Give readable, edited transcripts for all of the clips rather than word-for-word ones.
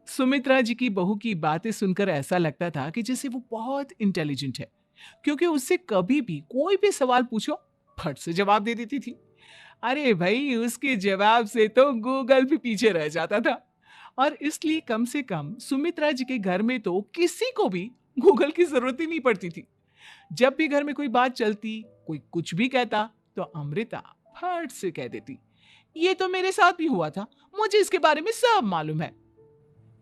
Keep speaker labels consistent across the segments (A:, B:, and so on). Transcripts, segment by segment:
A: सुमित्रा जी की बहू की बातें सुनकर ऐसा लगता था कि जैसे वो बहुत इंटेलिजेंट है, क्योंकि उससे कभी भी कोई भी सवाल पूछो, फट से जवाब दे देती थी। अरे भाई, उसके जवाब से तो गूगल भी पीछे रह जाता था। और इसलिए कम से कम सुमित्रा जी के घर में तो किसी को भी गूगल की जरूरत ही नहीं पड़ती थी। जब भी घर में कोई बात चलती, कोई कुछ भी कहता, तो अमृता फट से कह देती, ये तो मेरे साथ भी हुआ था, मुझे इसके बारे में सब मालूम है।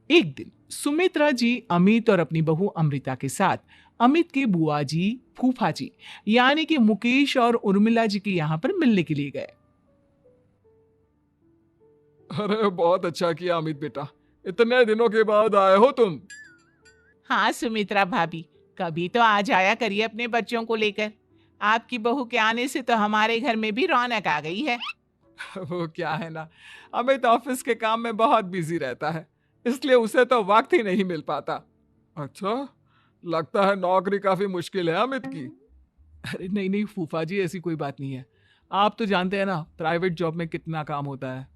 A: एक दिन सुमित्रा जी अमित और अपनी बहू अमृता के साथ अमित के बुआ जी, फूफा जी, यानी कि मुकेश और उर्मिला जी के यहाँ पर मिलने के लिए गए।
B: अरे बहुत अच्छा किया अमित बेटा, इतने दिनों के बाद आए हो तुम।
C: हाँ सुमित्रा भाभी, कभी तो आ जाया करिए अपने बच्चों को लेकर। आपकी बहू के आने से तो हमारे घर में भी रौनक आ गई है।
B: वो क्या है ना, अमित ऑफिस के काम में बहुत बिजी रहता है, इसलिए उसे तो वक्त ही नहीं मिल पाता। अच्छा, लगता है नौकरी काफी मुश्किल है अमित की।
A: अरे नहीं नहीं फूफा जी, ऐसी कोई बात नहीं है। आप तो जानते हैं ना, प्राइवेट जॉब में कितना काम होता है।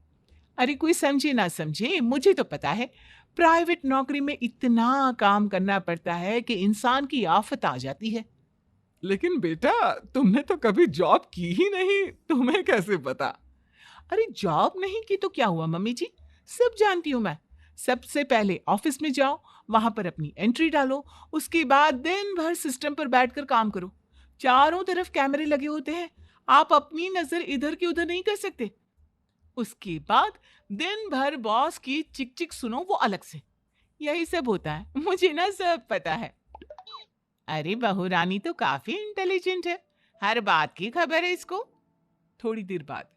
C: अरे कोई समझे ना समझे, मुझे तो पता है। प्राइवेट नौकरी में इतना काम करना पड़ता है कि इंसान की आफत आ जाती है।
B: लेकिन बेटा, तुमने तो कभी जॉब की ही नहीं, तुम्हें कैसे पता?
C: अरे जॉब नहीं की तो क्या हुआ मम्मी जी, सब जानती हूँ मैं। सबसे पहले ऑफिस में जाओ, वहां पर अपनी एंट्री डालो, उसके बाद दिन भर सिस्टम पर बैठकर काम करो। चारों तरफ कैमरे लगे होते हैं, आप अपनी नजर इधर की उधर नहीं कर सकते। उसके बाद दिन भर बॉस की चिक चिक सुनो, वो अलग से। यही सब होता है, मुझे ना सब पता है। अरे बहू रानी तो काफी इंटेलिजेंट है, हर बात की खबर है इसको।
A: थोड़ी देर बाद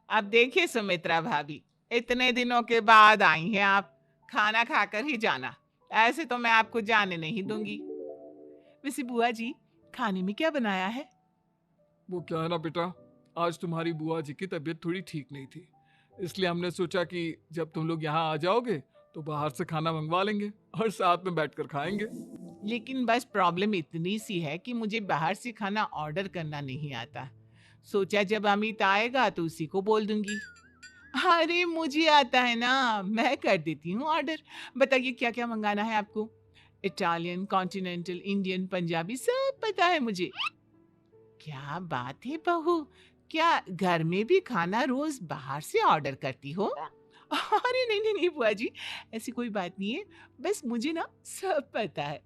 C: अब देखिए सुमित्रा भाभी, इतने दिनों के बाद आई हैं आप, खाना खाकर ही जाना, ऐसे तो मैं आपको जाने नहीं दूंगी।
A: वैसे बुआ जी, खाने में क्या बनाया है?
B: वो क्या है ना बेटा, आज तुम्हारी बुआ जी की तबीयत थोड़ी ठीक नहीं थी, इसलिए हमने सोचा कि जब तुम लोग यहाँ आ जाओगे तो बाहर से खाना मंगवा लेंगे और साथ में बैठकर खाएंगे।
C: लेकिन बस प्रॉब्लम इतनी सी है कि मुझे बाहर से खाना ऑर्डर करना नहीं आता। सोचा जब अमित आएगा तो उसी को बोल दूंगी। अरे मुझे आता है ना, मैं कर देती हूँ ऑर्डर। बताइए क्या क्या मंगाना है आपको। इटालियन, कॉन्टिनेंटल, इंडियन, पंजाबी, सब पता है मुझे। क्या बात है बहू, क्या घर में भी खाना रोज बाहर से ऑर्डर करती हो?
A: अरे नहीं नहीं नहीं बुआ जी, ऐसी कोई बात नहीं है। बस मुझे ना सब पता है।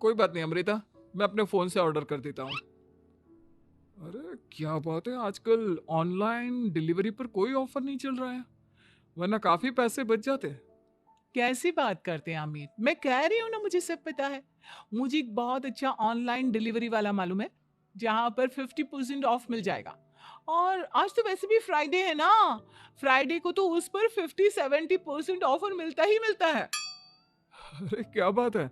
B: कोई बात नहीं अमृता, मैं अपने फोन से ऑर्डर कर देता हूँ। अरे क्या बात है, आजकल ऑनलाइन डिलीवरी पर कोई ऑफर नहीं चल रहा है, वरना काफी पैसे बच जाते।
A: कैसी बात करते हैं अमित, मैं कह रही हूँ ना मुझे सब पता है। मुझे एक बहुत अच्छा ऑनलाइन डिलीवरी वाला मालूम है, जहाँ पर 50% ऑफ मिल जाएगा। और आज तो वैसे भी फ्राइडे है ना, फ्राइडे को तो उस पर 50-70% ऑफर मिलता ही मिलता है।
B: अरे क्या बात है,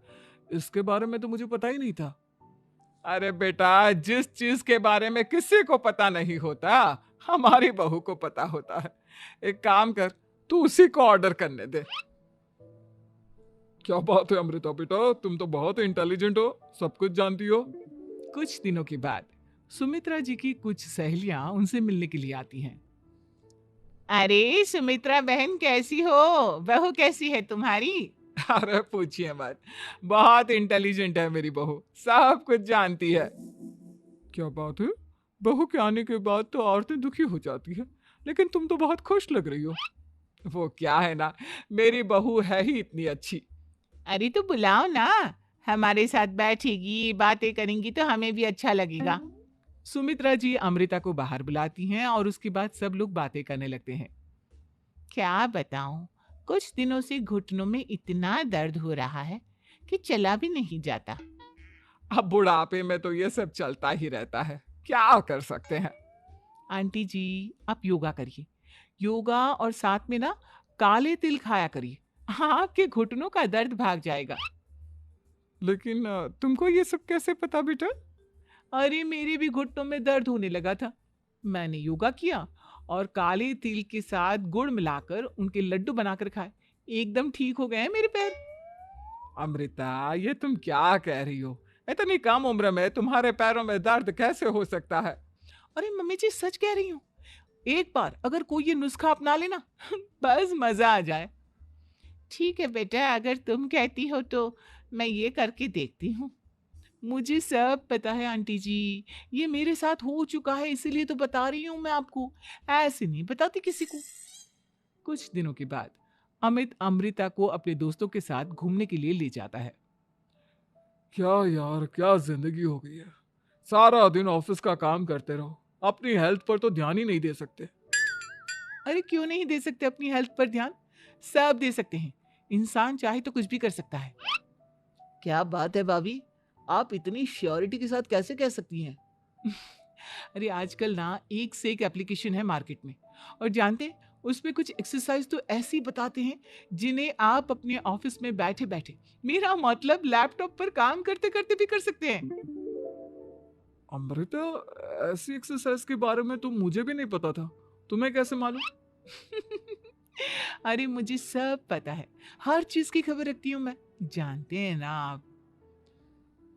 B: इसके बारे में तो मुझे पता ही नहीं था। अरे बेटा, जिस चीज के बारे में किसी को पता नहीं होता, हमारी बहू को पता होता है। एक काम कर, तू उसी को ऑर्डर करने दे। क्या बात है अमृता बेटा, तुम तो बहुत इंटेलिजेंट हो, सब कुछ जानती हो।
A: कुछ दिनों के बाद सुमित्रा जी की कुछ सहेलियां उनसे मिलने के लिए आती हैं।
C: अरे सुमित्रा बहन कैसी हो, बहू कैसी है तुम्हारी?
B: अरे पूछिए मत, बहुत इंटेलिजेंट है मेरी बहू, सब कुछ जानती है। क्या बात है, बहू के आने के बाद तो औरतें दुखी हो जाती है, लेकिन तुम तो बहुत खुश लग रही हो। वो क्या है ना, मेरी बहू है ही इतनी अच्छी।
C: अरे तो बुलाओ ना, हमारे साथ बैठेगी, बातें करेंगी तो हमें भी अच्छा लगेगा।
A: सुमित्रा जी अमृता को बाहर बुलाती हैं और उसके बाद सब लोग बातें करने लगते हैं।
C: क्या बताऊं, कुछ दिनों से घुटनों में इतना दर्द हो रहा है कि चला भी नहीं जाता।
B: अब बुढ़ापे में तो ये सब चलता ही रहता है, क्या कर सकते हैं।
A: आंटी जी, आप योगा करिए, योगा और साथ में ना काले तिल खाया करिए, आपके घुटनों का दर्द भाग जाएगा।
B: लेकिन तुमको ये सब कैसे पता बेटा?
A: अरे मेरे भी घुटनों में दर्द होने लगा था, मैंने योगा किया और काले तिल के साथ गुड़ मिलाकर उनके लड्डू बनाकर खाए, एकदम ठीक हो गए हैं मेरे पैर।
B: अमृता, ये तुम क्या कह रही हो? इतनी कम उम्र में तुम्हारे पैरों में दर्द कैसे हो सकता है?
A: अरे मम्मी जी, सच कह रही हूँ। एक बार अगर कोई ये नुस्खा अपना लेना बस मजा आ जाए।
C: ठीक है बेटा, अगर तुम कहती हो तो मैं ये करके देखती हूँ। मुझे सब पता है आंटी जी, ये मेरे साथ हो चुका है, इसीलिए तो बता रही हूँ मैं आपको, ऐसे नहीं बताती किसी को।
A: कुछ दिनों के बाद अमित अमृता को अपने दोस्तों के साथ घूमने के लिए ले जाता है।
B: क्या यार, क्या जिंदगी हो गई है। सारा दिन ऑफिस का काम करते रहो, अपनी हेल्थ पर तो ध्यान ही नहीं दे सकते।
A: अरे क्यों नहीं दे सकते अपनी हेल्थ पर ध्यान? सब दे सकते हैं। इंसान चाहे तो कुछ भी कर सकता है।
C: क्या बात है भाभी, आप इतनी श्योरिटी के साथ कैसे कह सकती हैं?
A: अरे आजकल ना एक से एक एप्लीकेशन है मार्केट में, और जानते हैं उसमें कुछ एक्सरसाइज तो ऐसी बताते हैं जिन्हें आप अपने ऑफिस में बैठे बैठे, मेरा मतलब लैपटॉप पर काम करते करते भी कर सकते हैं।
B: अमृता, ऐसी एक्सरसाइज के बारे में तो मुझे भी नहीं पता था। तुम्हें कैसे मालूम?
A: अरे मुझे सब पता है, हर चीज की खबर रखती हूँ मैं, जानते हैं ना आप।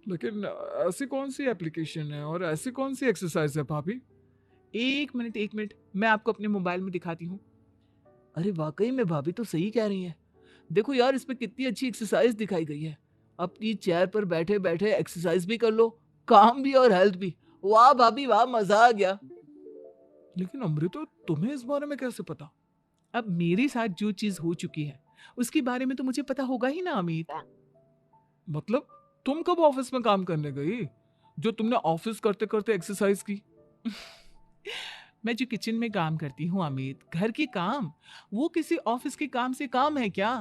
B: लेकिन ऐसी कौन सी एप्लीकेशन है और ऐसी कौन सी एक्सरसाइज है भाभी?
A: एक मिनट एक मिनट, मैं आपको अपने मोबाइल में दिखाती हूँ।
C: अरे वाकई में भाभी तो सही कह रही हैं। देखो यार, इसमें कितनी अच्छी एक्सरसाइज दिखाई गई है। अपनी चेयर पर बैठे बैठे एक्सरसाइज भी कर लो, काम भी और हेल्थ भी। वाह भाभी वाह, मजा आ गया।
B: लेकिन अमृता, तुम्हें इस बारे में कैसे पता?
A: अब मेरे साथ जो चीज हो चुकी है उसके बारे में तो मुझे पता होगा ही ना अमित।
B: मतलब तुम कब ऑफिस में काम करने गई जो तुमने ऑफिस करते करते एक्सरसाइज की?
A: मैं जो किचन में काम करती हूँ अमित, घर के काम, वो किसी ऑफिस के काम से काम है क्या?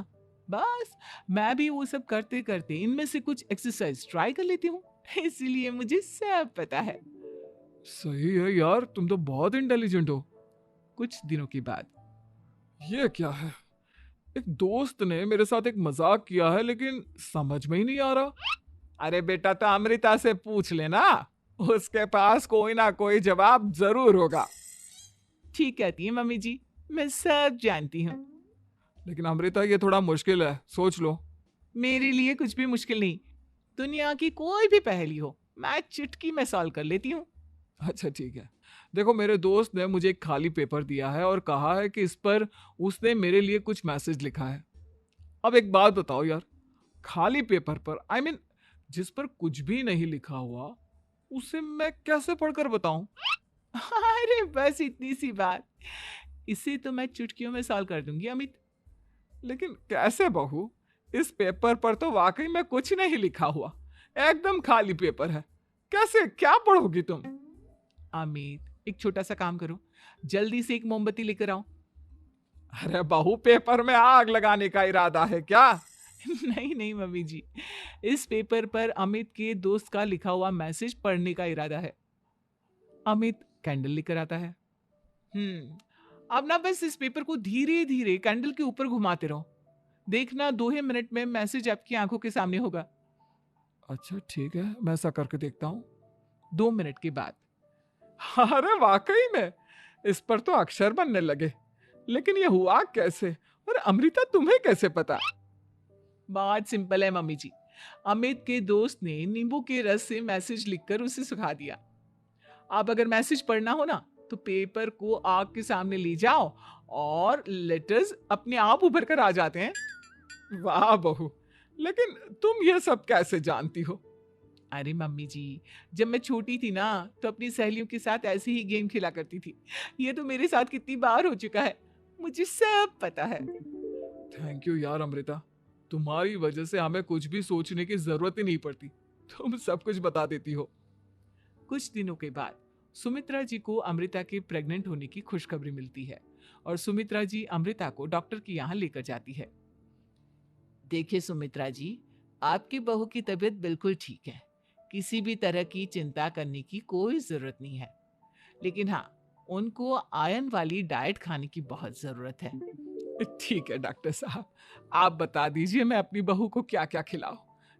A: बस मैं भी वो सब करते करते इनमें से कुछ एक्सरसाइज ट्राई कर लेती हूँ, इसीलिए मुझे सब पता है।
B: सही है यार, तुम तो बहुत इंटेलिजेंट हो।
A: कुछ दिनों के बाद
B: ये क्या है? एक दोस्त ने मेरे साथ एक मजाक किया है, लेकिन समझ में ही नहीं आ रहा।
A: अरे बेटा, तो अमृता से पूछ लेना, उसके पास कोई ना कोई जवाब जरूर होगा। ठीक कहती है मम्मी जी, मैं सब जानती हूँ।
B: लेकिन अमृता, ये थोड़ा मुश्किल है, सोच लो।
A: मेरे लिए कुछ भी मुश्किल नहीं, दुनिया की कोई भी पहेली हो मैं चुटकी में सॉल्व कर लेती हूँ।
B: अच्छा ठीक है। देखो, मेरे दोस्त ने मुझे एक खाली पेपर दिया है और कहा है कि इस पर उसने मेरे लिए कुछ मैसेज लिखा है। अब एक बात बताओ यार, खाली पेपर पर, आई मीन जिस पर कुछ भी नहीं लिखा हुआ, उसे मैं कैसे पढ़कर बताऊं?
A: अरे बस इतनी सी बात, इसे तो मैं चुटकियों में सॉल्व कर दूंगी अमित।
B: लेकिन कैसे बहू? इस पेपर पर तो वाकई में कुछ नहीं लिखा हुआ, एकदम खाली पेपर है। कैसे, क्या पढ़ोगी तुम?
A: अमित, एक छोटा सा काम करो, जल्दी से एक मोमबत्ती लेकर आओ।
B: अरे बहू, पेपर में आग लगाने का इरादा है क्या?
A: नहीं नहीं मम्मी जी, इस पेपर पर अमित के दोस्त का लिखा हुआ मैसेज पढ़ने का इरादा है। अमित कैंडल लेकर आता है। अब ना बस इस पेपर को धीरे धीरे कैंडल के ऊपर घुमाते रहो, देखना 2 ही मिनट में मैसेज आपकी आंखों के सामने होगा।
B: अच्छा ठीक है, मैं ऐसा करके देखता हूँ।
A: 2 मिनट के बाद
B: अरे वाकई में इस पर तो अक्षर बनने लगे, लेकिन ये हुआ कैसे? और अमृता, तुम्हें कैसे पता?
A: बहुत सिंपल है मम्मी जी, अमित के दोस्त ने नींबू के रस से मैसेज लिखकर उसे सुखा दिया। अब अगर मैसेज पढ़ना हो ना तो पेपर को आग के सामने ले जाओ और लेटर्स अपने आप उभर कर आ जाते हैं।
B: वाह बहू, लेकिन तुम ये सब कैसे जानती हो?
A: अरे मम्मी जी, जब मैं छोटी थी ना तो अपनी सहेलियों के साथ ऐसे ही गेम खेला करती थी। ये तो मेरे साथ कितनी बार हो चुका है, मुझे सब पता है।
B: थैंक यू यार अमृता, तुम्हारी वजह से हमें कुछ भी सोचने की जरूरत ही नहीं पड़ती, तुम सब कुछ बता देती हो।
A: कुछ दिनों के बाद सुमित्रा जी को अमृता के प्रेग्नेंट होने की खुशखबरी मिलती है और सुमित्रा जी अमृता को डॉक्टर के यहाँ लेकर जाती है।
C: देखिए सुमित्रा जी, आपकी बहू की तबीयत बिल्कुल ठीक है, किसी भी तरह की चिंता करने की कोई जरूरत नहीं है। लेकिन हाँ, उनको आयरन वाली डाइट खाने की बहुत जरूरत है।
B: ठीक है डॉक्टर साहब, आप बता दीजिए मैं अपनी बहू को क्या क्या खिलाऊं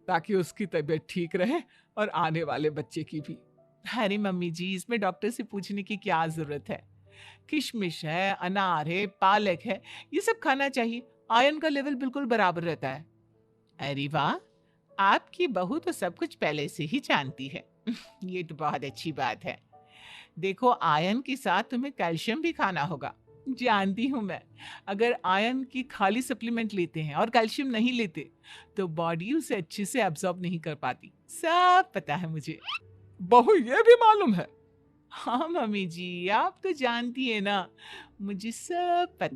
B: ताकि उसकी तबीयत ठीक रहे और आने वाले बच्चे की भी।
A: अरे मम्मी जी, इसमें डॉक्टर से पूछने की क्या जरूरत है? किशमिश है, अनार है, पालक है, ये सब खाना चाहिए, आयरन का लेवल बिल्कुल बराबर रहता है। अरे वाह, आपकी बहू तो सब कुछ पहले से ही जानती है। ये तो बहुत अच्छी बात है। देखो, आयरन के साथ तुम्हें कैल्शियम भी खाना होगा,
C: जानती हूँ मैं। अगर आयरन की खाली सप्लीमेंट लेते हैं और कैल्शियम नहीं लेते तो बॉडी उसे अच्छे से एब्जॉर्ब नहीं कर पाती। सब पता है मुझे।
B: बहू ये भी मालूम है?
C: हाँ मम्मी जी, आप तो जानती है ना, मुझे सब पता